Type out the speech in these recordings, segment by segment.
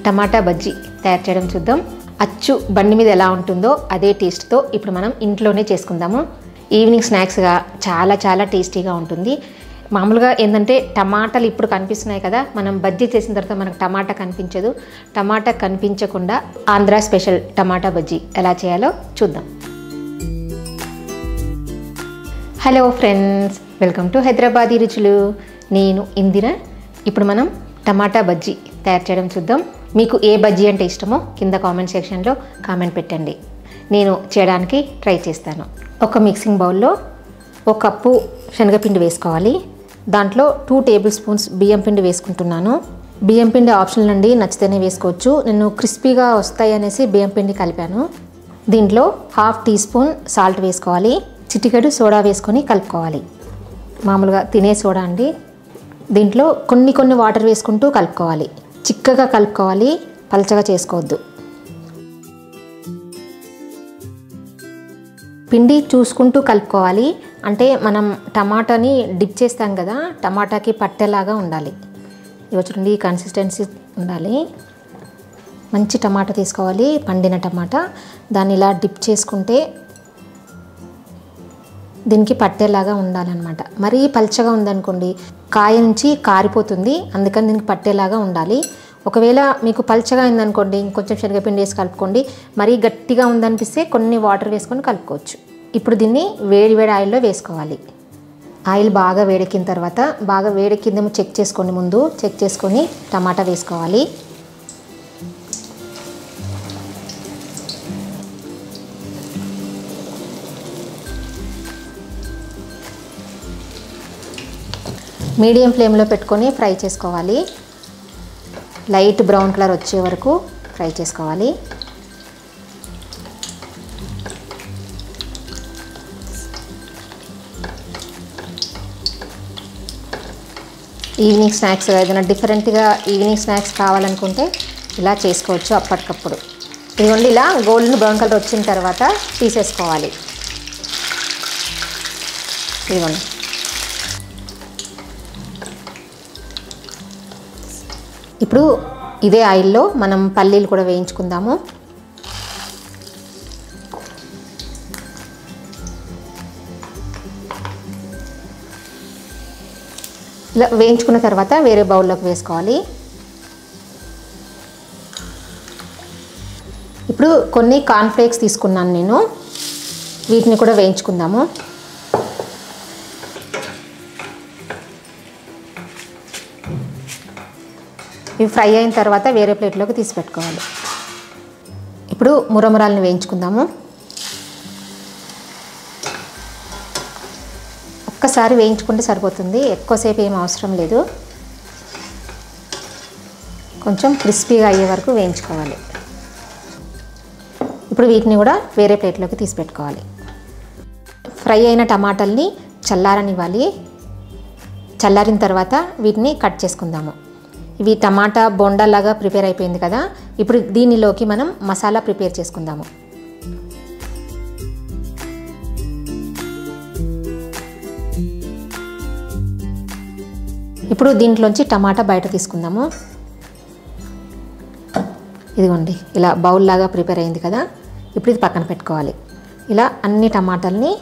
టమాటా బజ్జీ తయారు చేయడం చూద్దాం. అచ్చు బండి మీద ఎలా ఉంటుందో అదే టేస్ట్తో ఇప్పుడు మనం ఇంట్లోనే చేసుకుందాము. ఈవినింగ్ స్నాక్స్గా చాలా టేస్టీగా ఉంటుంది. మామూలుగా ఏంటంటే టమాటాలు ఇప్పుడు కనిపిస్తున్నాయి కదా, మనం బజ్జీ చేసిన తర్వాత మనకు టమాటా కనిపించదు. టమాటా కనిపించకుండా ఆంధ్ర స్పెషల్ టమాటా బజ్జీ ఎలా చేయాలో చూద్దాం. Hello friends, welcome to Hyderabadi రుచులు. నేను ఇందిర. ఇప్పుడు మనం టమాటా బజ్జీ తయారు చేయడం చూద్దాం. మీకు ఏ బజ్జీ అంటే ఇష్టమో కింద కామెంట్ సెక్షన్లో కామెంట్ పెట్టండి, నేను చేయడానికి ట్రై చేస్తాను. ఒక మిక్సింగ్ బౌల్లో 1 కప్పు శనగపిండి వేసుకోవాలి. దాంట్లో 2 టేబుల్ స్పూన్స్ బియ్యం పిండి వేసుకుంటున్నాను. బియ్యం పిండి ఆప్షనల్ అండి, నచ్చితేనే వేసుకోవచ్చు. నేను క్రిస్పీగా వస్తాయి అనేసి బియ్యం పిండి కలిపాను. దీంట్లో 1/2 టీ స్పూన్ సాల్ట్ వేసుకోవాలి. చిటికెడు సోడా వేసుకొని కలుపుకోవాలి. మామూలుగా తినే సోడా అండి. దీంట్లో కొన్ని వాటర్ వేసుకుంటూ కలుపుకోవాలి. చిక్కగా కలుపుకోవాలి, పలచగా చేసుకోవద్దు. పిండి చూసుకుంటూ కలుపుకోవాలి. అంటే మనం టమాటాని డిప్ చేస్తాం కదా, టమాటాకి పట్టేలాగా ఉండాలి. ఇవి చూడండి, ఈ కన్సిస్టెన్సీ ఉండాలి. మంచి టమాటా తీసుకోవాలి, పండిన టమాటా. దాన్ని ఇలా డిప్ చేసుకుంటే దీనికి పట్టేలాగా ఉండాలన్నమాట. మరీ పల్చగా ఉందనుకోండి కాయ నుంచి కారిపోతుంది, అందుకని దీనికి పట్టేలాగా ఉండాలి. ఒకవేళ మీకు పల్చగా అయిందనుకోండి ఇంకొంచెం శనగపిండి వేసి కలుపుకోండి. మరీ గట్టిగా ఉందనిపిస్తే కొన్ని వాటర్ వేసుకొని కలుపుకోవచ్చు. ఇప్పుడు దీన్ని వేడి ఆయిల్లో వేసుకోవాలి. ఆయిల్ బాగా వేడెక్కిన తర్వాత, బాగా వేడెక్కిందేమో చెక్ చేసుకోండి. ముందు చెక్ చేసుకొని టమాటా వేసుకోవాలి. మీడియం ఫ్లేమ్లో పెట్టుకొని ఫ్రై చేసుకోవాలి. లైట్ బ్రౌన్ కలర్ వచ్చే వరకు ఫ్రై చేసుకోవాలి. ఈవినింగ్ స్నాక్స్ ఏదైనా డిఫరెంట్గా ఈవినింగ్ స్నాక్స్ కావాలనుకుంటే ఇలా చేసుకోవచ్చు అప్పటికప్పుడు. ఇదిగోండి, ఇలా గోల్డెన్ బ్రౌన్ కలర్ వచ్చిన తర్వాత తీసేసుకోవాలి. ఇదిగోండి, ఇప్పుడు ఇదే ఆయిల్లో మనం పల్లీలు కూడా వేయించుకుందాము. ఇలా వేయించుకున్న తర్వాత వేరే బౌల్లోకి వేసుకోవాలి. ఇప్పుడు కొన్ని కార్న్ఫ్లేక్స్ తీసుకున్నాను నేను, వీటిని కూడా వేయించుకుందాము. ఇవి ఫ్రై అయిన తర్వాత వేరే ప్లేట్లోకి తీసి పెట్టుకోవాలి. ఇప్పుడు మురమురాలను వేయించుకుందాము. ఒక్కసారి వేయించుకుంటే సరిపోతుంది, ఎక్కువసేపు ఏం అవసరం లేదు. కొంచెం క్రిస్పీగా అయ్యే వరకు వేయించుకోవాలి. ఇప్పుడు వీటిని కూడా వేరే ప్లేట్లోకి తీసి పెట్టుకోవాలి. ఫ్రై అయిన టమాటాలని చల్లారనివ్వాలి. చల్లారిన తర్వాత వీటిని కట్ చేసుకుందాము. ఇవి టమాటా బొండాలాగా ప్రిపేర్ అయిపోయింది కదా, ఇప్పుడు దీనిలోకి మనం మసాలా ప్రిపేర్ చేసుకుందాము. ఇప్పుడు దీంట్లోంచి టమాటా బయట తీసుకుందాము. ఇదిగోండి, ఇలా బౌల్ లాగా ప్రిపేర్ అయింది కదా, ఇప్పుడు ఇది పక్కన పెట్టుకోవాలి. ఇలా అన్ని టమాటాలని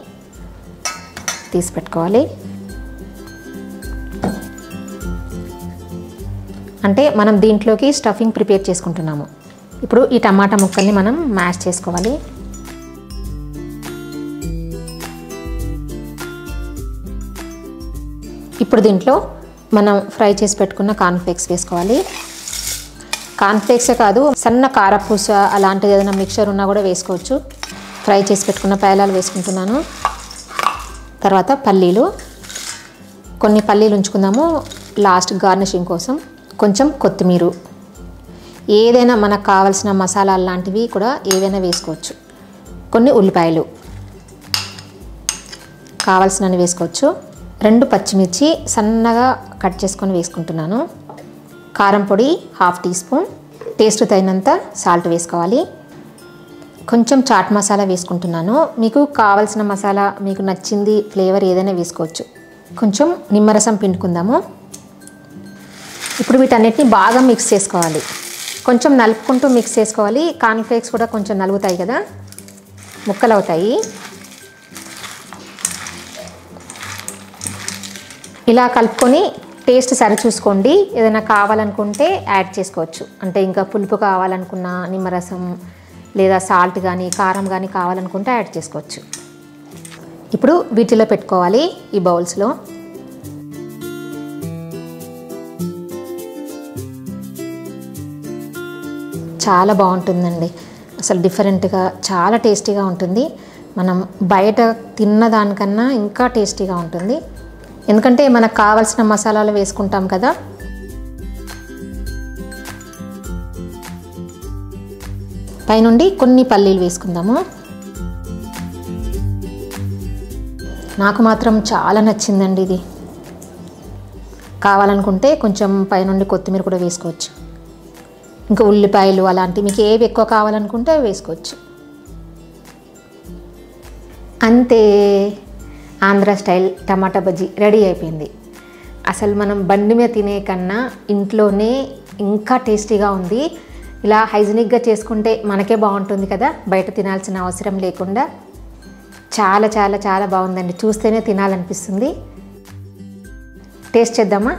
తీసి పెట్టుకోవాలి. అంటే మనం దీంట్లోకి స్టఫింగ్ ప్రిపేర్ చేసుకుంటున్నాము. ఇప్పుడు ఈ టమాటా ముక్కల్ని మనం మ్యాష్ చేసుకోవాలి. ఇప్పుడు దీంట్లో మనం ఫ్రై చేసి పెట్టుకున్న కార్న్ఫ్లేక్స్ వేసుకోవాలి. కార్న్ఫ్లేక్సే కాదు, సన్న కారపూస అలాంటిది ఏదైనా మిక్చర్ ఉన్నా కూడా వేసుకోవచ్చు. ఫ్రై చేసి పెట్టుకున్న పేలాలు వేసుకుంటున్నాను. తర్వాత పల్లీలు, కొన్ని పల్లీలు ఉంచుకుందాము లాస్ట్ గార్నిషింగ్ కోసం. కొంచెం కొత్తిమీర, ఏదైనా మనకు కావాల్సిన మసాలా లాంటివి కూడా ఏవైనా వేసుకోవచ్చు. కొన్ని ఉల్లిపాయలు కావాల్సినవి వేసుకోవచ్చు. 2 పచ్చిమిర్చి సన్నగా కట్ చేసుకొని వేసుకుంటున్నాను. కారం పొడి 1/2 టీ స్పూన్, టేస్ట్ తగినంత సాల్ట్ వేసుకోవాలి. కొంచెం చాట్ మసాలా వేసుకుంటున్నాను. మీకు కావాల్సిన మసాలా, మీకు నచ్చింది ఫ్లేవర్ ఏదైనా వేసుకోవచ్చు. కొంచెం నిమ్మరసం పిండుకుందాము. ఇప్పుడు వీటన్నిటిని బాగా మిక్స్ చేసుకోవాలి. కొంచెం నలుపుకుంటూ మిక్స్ చేసుకోవాలి. కార్న్ఫ్లేక్స్ కూడా కొంచెం నలుగుతాయి కదా, ముక్కలు అవుతాయి. ఇలా కలుపుకొని టేస్ట్ సరి చూసుకోండి. ఏదైనా కావాలనుకుంటే యాడ్ చేసుకోవచ్చు. అంటే ఇంకా పులుపు కావాలనుకున్న నిమ్మరసం లేదా సాల్ట్ కానీ కారం కానీ కావాలనుకుంటే యాడ్ చేసుకోవచ్చు. ఇప్పుడు వీటిలో పెట్టుకోవాలి ఈ బౌల్స్లో. చాలా బాగుంటుందండి, అసలు డిఫరెంట్గా చాలా టేస్టీగా ఉంటుంది. మనం బయట తిన్నదానికన్నా ఇంకా టేస్టీగా ఉంటుంది. ఎందుకంటే మనకు కావాల్సిన మసాలాలు వేసుకుంటాం కదా. పైనుండి కొన్ని పల్లీలు వేసుకుందాము. నాకు మాత్రం చాలా నచ్చిందండి ఇది. కావాలనుకుంటే కొంచెం పైనుండి కొత్తిమీర కూడా వేసుకోవచ్చు. ఇంకా ఉల్లిపాయలు అలాంటివి మీకు ఏవి ఎక్కువ కావాలనుకుంటే అవి వేసుకోవచ్చు. అంతే, ఆంధ్ర స్టైల్ టమాటా బజ్జీ రెడీ అయిపోయింది. అసలు మనం బండి మీద తినే కన్నా ఇంట్లోనే ఇంకా టేస్టీగా ఉంది. ఇలా హైజీనిక్గా చేసుకుంటే మనకే బాగుంటుంది కదా, బయట తినాల్సిన అవసరం లేకుండా. చాలా చాలా చాలా బాగుందండి, చూస్తేనే తినాలనిపిస్తుంది. టేస్ట్ చేద్దామా?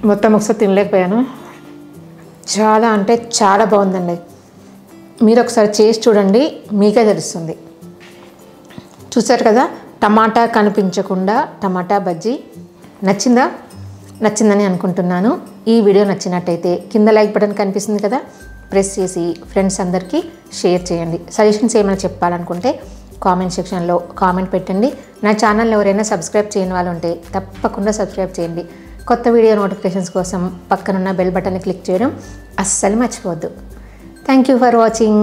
మొత్తం ఒకసారి తినలేకపోయాను. చాలా అంటే చాలా బాగుందండి. మీరు ఒకసారి చేసి చూడండి, మీకే తెలుస్తుంది. చూసారు కదా, టమాటా కనిపించకుండా టమాటా బజ్జీ. నచ్చిందా? నచ్చిందని అనుకుంటున్నాను. ఈ వీడియో నచ్చినట్టయితే కింద లైక్ బటన్ కనిపిస్తుంది కదా, ప్రెస్ చేసి ఫ్రెండ్స్ అందరికీ షేర్ చేయండి. సజెషన్స్ ఏమైనా చెప్పాలనుకుంటే కామెంట్ సెక్షన్లో కామెంట్ పెట్టండి. నా ఛానల్ ఎవరైనా సబ్స్క్రైబ్ చేయని వాళ్ళు ఉంటే తప్పకుండా సబ్స్క్రైబ్ చేయండి. కొత్త వీడియో నోటిఫికేషన్స్ కోసం పక్కనున్న బెల్ బటన్ని క్లిక్ చేయడం అస్సలు మర్చిపోవద్దు. Thank you for watching.